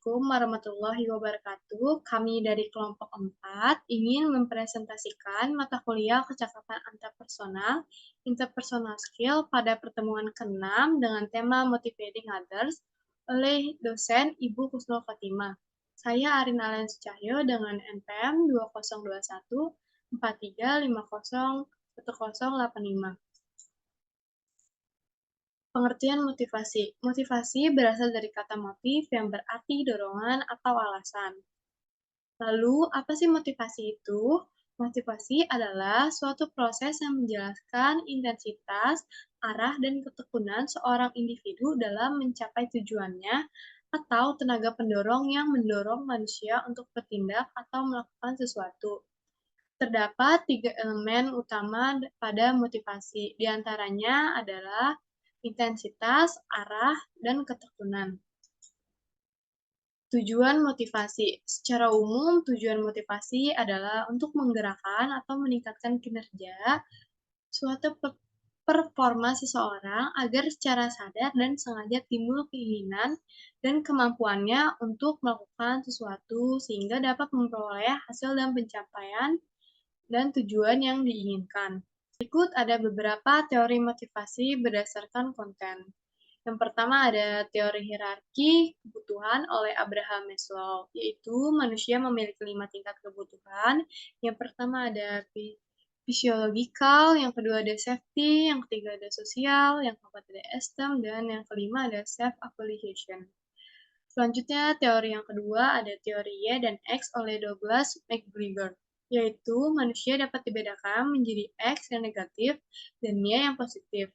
Assalamualaikum warahmatullahi wabarakatuh. Kami dari kelompok 4 ingin mempresentasikan mata kuliah kecakapan antarpersonal, interpersonal skill pada pertemuan ke-6 dengan tema Motivating Others oleh dosen Ibu Kusnul Khotimah. Saya Arin Alens Cahyo dengan NPM 2021 43501085. Pengertian motivasi. Motivasi berasal dari kata motif yang berarti dorongan atau alasan. Lalu, apa sih motivasi itu? Motivasi adalah suatu proses yang menjelaskan intensitas, arah, dan ketekunan seorang individu dalam mencapai tujuannya atau tenaga pendorong yang mendorong manusia untuk bertindak atau melakukan sesuatu. Terdapat 3 elemen utama pada motivasi, di antaranya adalah intensitas, arah, dan ketekunan. Tujuan motivasi. Secara umum, tujuan motivasi adalah untuk menggerakkan atau meningkatkan kinerja suatu performa seseorang agar secara sadar dan sengaja timbul keinginan dan kemampuannya untuk melakukan sesuatu sehingga dapat memperoleh hasil dan pencapaian dan tujuan yang diinginkan. Berikut ada beberapa teori motivasi berdasarkan konten. Yang pertama ada teori hierarki kebutuhan oleh Abraham Maslow, yaitu manusia memiliki 5 tingkat kebutuhan. Yang pertama ada physiological, yang kedua ada safety, yang ketiga ada sosial, yang keempat ada esteem, dan yang kelima ada self-actualization. Selanjutnya, teori yang kedua ada teori Y dan X oleh Douglas McGregor, yaitu manusia dapat dibedakan menjadi X yang negatif dan Y yang positif.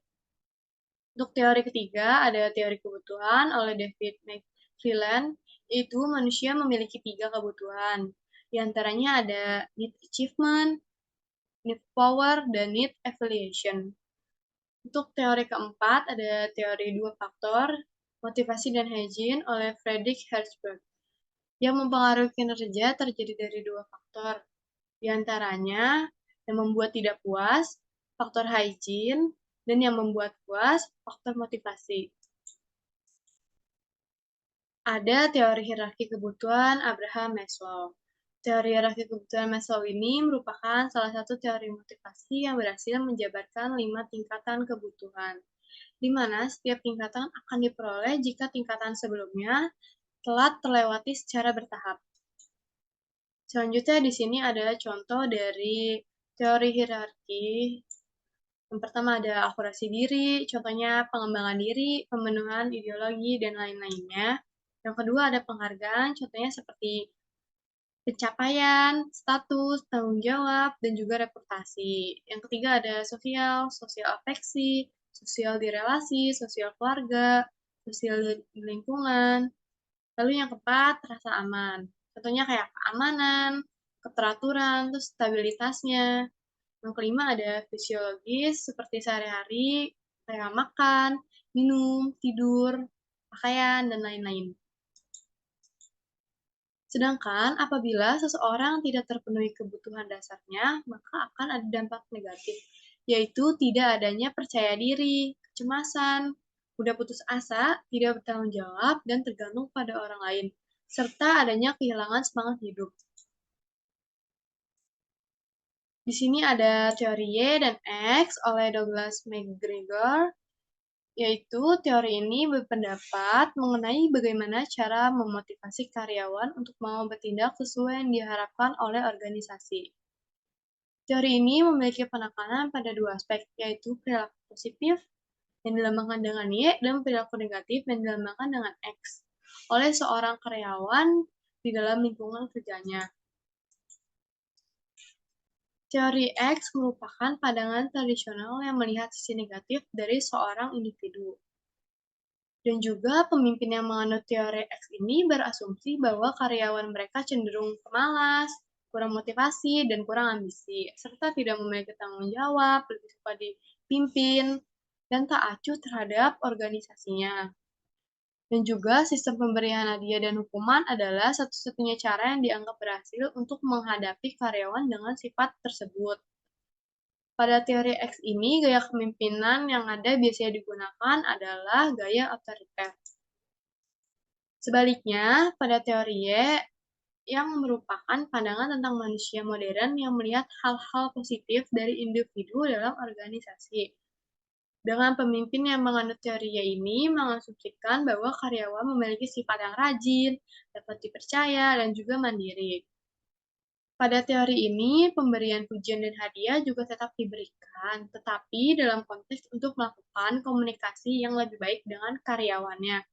Untuk teori ketiga, ada teori kebutuhan oleh David McClelland, yaitu manusia memiliki 3 kebutuhan. Di antaranya ada need achievement, need power, dan need affiliation. Untuk teori keempat, ada teori 2 faktor, motivasi dan hygiene oleh Friedrich Herzberg. Yang mempengaruhi kinerja terjadi dari 2 faktor. Di antaranya, yang membuat tidak puas, faktor hygiene, dan yang membuat puas, faktor motivasi. Ada teori hierarki kebutuhan Abraham Maslow. Teori hierarki kebutuhan Maslow ini merupakan salah satu teori motivasi yang berhasil menjabarkan 5 tingkatan kebutuhan, di mana setiap tingkatan akan diperoleh jika tingkatan sebelumnya telah terlewati secara bertahap. Selanjutnya di sini ada contoh dari teori hierarki. Yang pertama ada akurasi diri, contohnya pengembangan diri, pemenuhan ideologi, dan lain-lainnya. Yang kedua ada penghargaan, contohnya seperti pencapaian, status, tanggung jawab, dan juga reputasi. Yang ketiga ada sosial, sosial afeksi, sosial di relasi, sosial keluarga, sosial di lingkungan. Lalu yang keempat, rasa aman. Contohnya kayak keamanan, keteraturan, terus stabilitasnya. Yang kelima ada fisiologis, seperti sehari-hari, kayak makan, minum, tidur, pakaian, dan lain-lain. Sedangkan apabila seseorang tidak terpenuhi kebutuhan dasarnya, maka akan ada dampak negatif, yaitu tidak adanya percaya diri, kecemasan, mudah putus asa, tidak bertanggung jawab, dan tergantung pada orang lain, serta adanya kehilangan semangat hidup. Di sini ada teori Y dan X oleh Douglas McGregor, yaitu teori ini berpendapat mengenai bagaimana cara memotivasi karyawan untuk mau bertindak sesuai yang diharapkan oleh organisasi. Teori ini memiliki penekanan pada 2 aspek, yaitu perilaku positif yang dilambangkan dengan Y dan perilaku negatif yang dilambangkan dengan X oleh seorang karyawan di dalam lingkungan kerjanya. Teori X merupakan pandangan tradisional yang melihat sisi negatif dari seorang individu. Dan juga pemimpin yang menganut teori X ini berasumsi bahwa karyawan mereka cenderung pemalas, kurang motivasi, dan kurang ambisi, serta tidak memiliki tanggung jawab, lebih suka dipimpin, dan tak acuh terhadap organisasinya. Dan juga sistem pemberian hadiah dan hukuman adalah satu-satunya cara yang dianggap berhasil untuk menghadapi karyawan dengan sifat tersebut. Pada teori X ini, gaya kepemimpinan yang ada biasanya digunakan adalah gaya otoriter. Sebaliknya, pada teori Y, yang merupakan pandangan tentang manusia modern yang melihat hal-hal positif dari individu dalam organisasi. Dengan pemimpin yang menganut teorinya ini mengasumsikan bahwa karyawan memiliki sifat yang rajin, dapat dipercaya, dan juga mandiri. Pada teori ini, pemberian pujian dan hadiah juga tetap diberikan, tetapi dalam konteks untuk melakukan komunikasi yang lebih baik dengan karyawannya.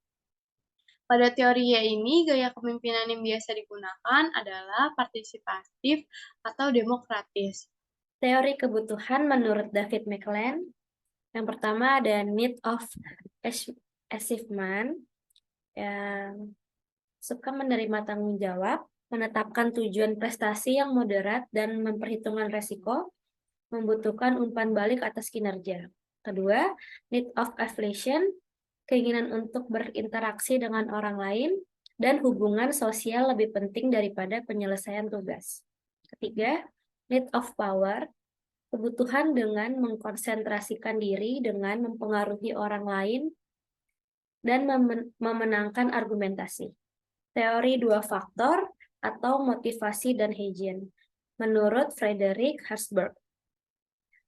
Pada teorinya ini, gaya kepemimpinan yang biasa digunakan adalah partisipatif atau demokratis. Teori kebutuhan menurut David McLean, yang pertama ada need of achievement, yang suka menerima tanggung jawab, menetapkan tujuan prestasi yang moderat, dan memperhitungkan resiko, membutuhkan umpan balik atas kinerja. Kedua, need of affiliation, keinginan untuk berinteraksi dengan orang lain, dan hubungan sosial lebih penting daripada penyelesaian tugas. Ketiga, need of power, kebutuhan dengan mengkonsentrasikan diri dengan mempengaruhi orang lain dan memenangkan argumentasi. Teori dua faktor atau motivasi dan Hegel. Menurut Frederick Herzberg,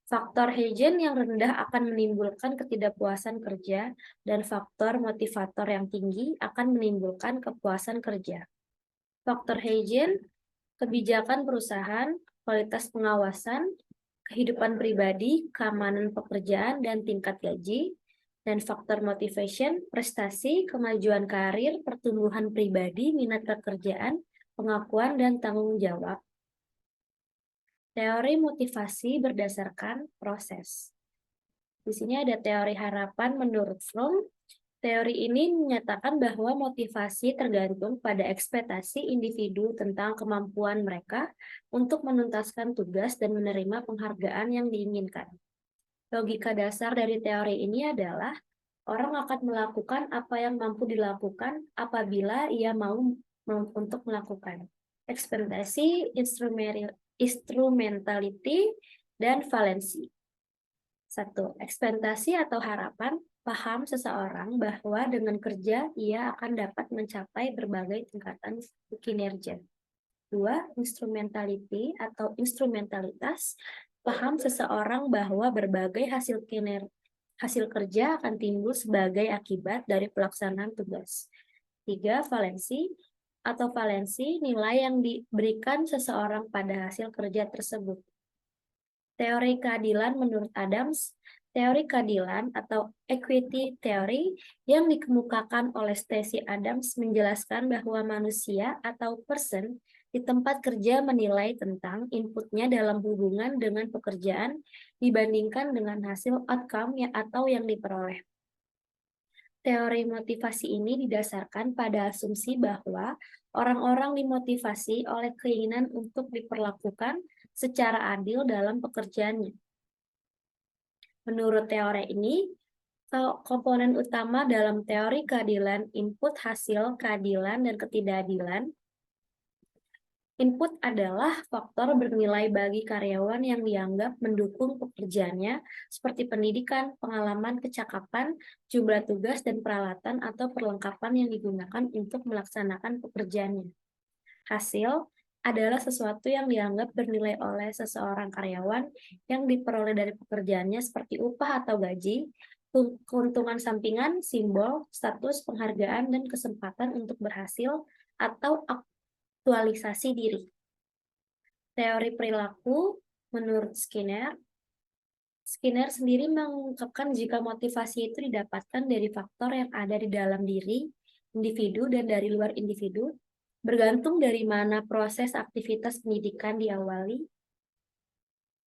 faktor Hegel yang rendah akan menimbulkan ketidakpuasan kerja dan faktor motivator yang tinggi akan menimbulkan kepuasan kerja. Faktor Hegel, kebijakan perusahaan, kualitas pengawasan, kehidupan pribadi, keamanan pekerjaan, dan tingkat gaji, dan faktor motivation, prestasi, kemajuan karir, pertumbuhan pribadi, minat pekerjaan, pengakuan, dan tanggung jawab. Teori motivasi berdasarkan proses. Di sini ada teori harapan menurut Fromm. Teori ini menyatakan bahwa motivasi tergantung pada ekspektasi individu tentang kemampuan mereka untuk menuntaskan tugas dan menerima penghargaan yang diinginkan. Logika dasar dari teori ini adalah orang akan melakukan apa yang mampu dilakukan apabila ia mau untuk melakukan. Ekspektasi, instrumentality, dan valensi. 1. Ekspektasi atau harapan, paham seseorang bahwa dengan kerja ia akan dapat mencapai berbagai tingkatan kinerja. 2. Instrumentality atau instrumentalitas, paham seseorang bahwa berbagai hasil kerja akan timbul sebagai akibat dari pelaksanaan tugas. 3. Valensi atau valensi, nilai yang diberikan seseorang pada hasil kerja tersebut. Teori keadilan menurut Adams, teori keadilan atau equity theory yang dikemukakan oleh Stacey Adams menjelaskan bahwa manusia atau person di tempat kerja menilai tentang inputnya dalam hubungan dengan pekerjaan dibandingkan dengan hasil outcome atau yang diperoleh. Teori motivasi ini didasarkan pada asumsi bahwa orang-orang dimotivasi oleh keinginan untuk diperlakukan secara adil dalam pekerjaannya. Menurut teori ini, komponen utama dalam teori keadilan input hasil keadilan dan ketidakadilan. Input adalah faktor bernilai bagi karyawan yang dianggap mendukung pekerjaannya, seperti pendidikan, pengalaman, kecakapan, jumlah tugas, dan peralatan atau perlengkapan yang digunakan untuk melaksanakan pekerjaannya. Hasil adalah sesuatu yang dianggap bernilai oleh seseorang karyawan yang diperoleh dari pekerjaannya seperti upah atau gaji, keuntungan sampingan, simbol, status, penghargaan, dan kesempatan untuk berhasil atau aktualisasi diri. Teori perilaku menurut Skinner sendiri mengungkapkan jika motivasi itu didapatkan dari faktor yang ada di dalam diri individu dan dari luar individu, bergantung dari mana proses aktivitas pendidikan diawali.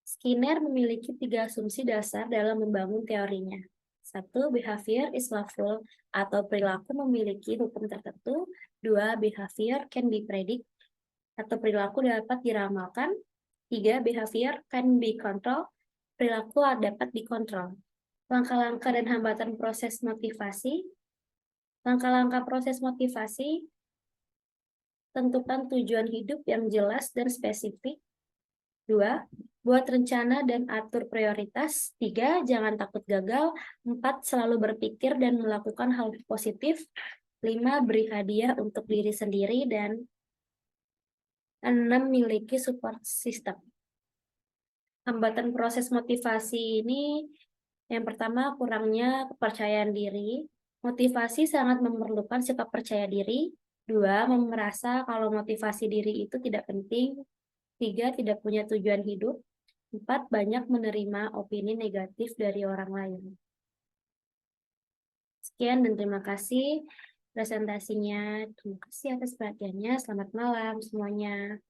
Skinner memiliki 3 asumsi dasar dalam membangun teorinya. 1. Behavior is lawful atau perilaku memiliki hukum tertentu. 2. Behavior can be predict atau perilaku dapat diramalkan. 3. Behavior can be controlled, perilaku dapat dikontrol. Langkah-langkah dan hambatan proses motivasi. Langkah-langkah proses motivasi, tentukan tujuan hidup yang jelas dan spesifik. 2. Buat rencana dan atur prioritas. 3. Jangan takut gagal. 4. Selalu berpikir dan melakukan hal positif. 5. Beri hadiah untuk diri sendiri. Dan 6. Miliki support system. Hambatan proses motivasi ini yang pertama, kurangnya kepercayaan diri. Motivasi sangat memerlukan sikap percaya diri. 2. Merasa kalau motivasi diri itu tidak penting. 3. Tidak punya tujuan hidup. 4. Banyak menerima opini negatif dari orang lain. Sekian dan terima kasih presentasinya. Terima kasih atas perhatiannya. Selamat malam semuanya.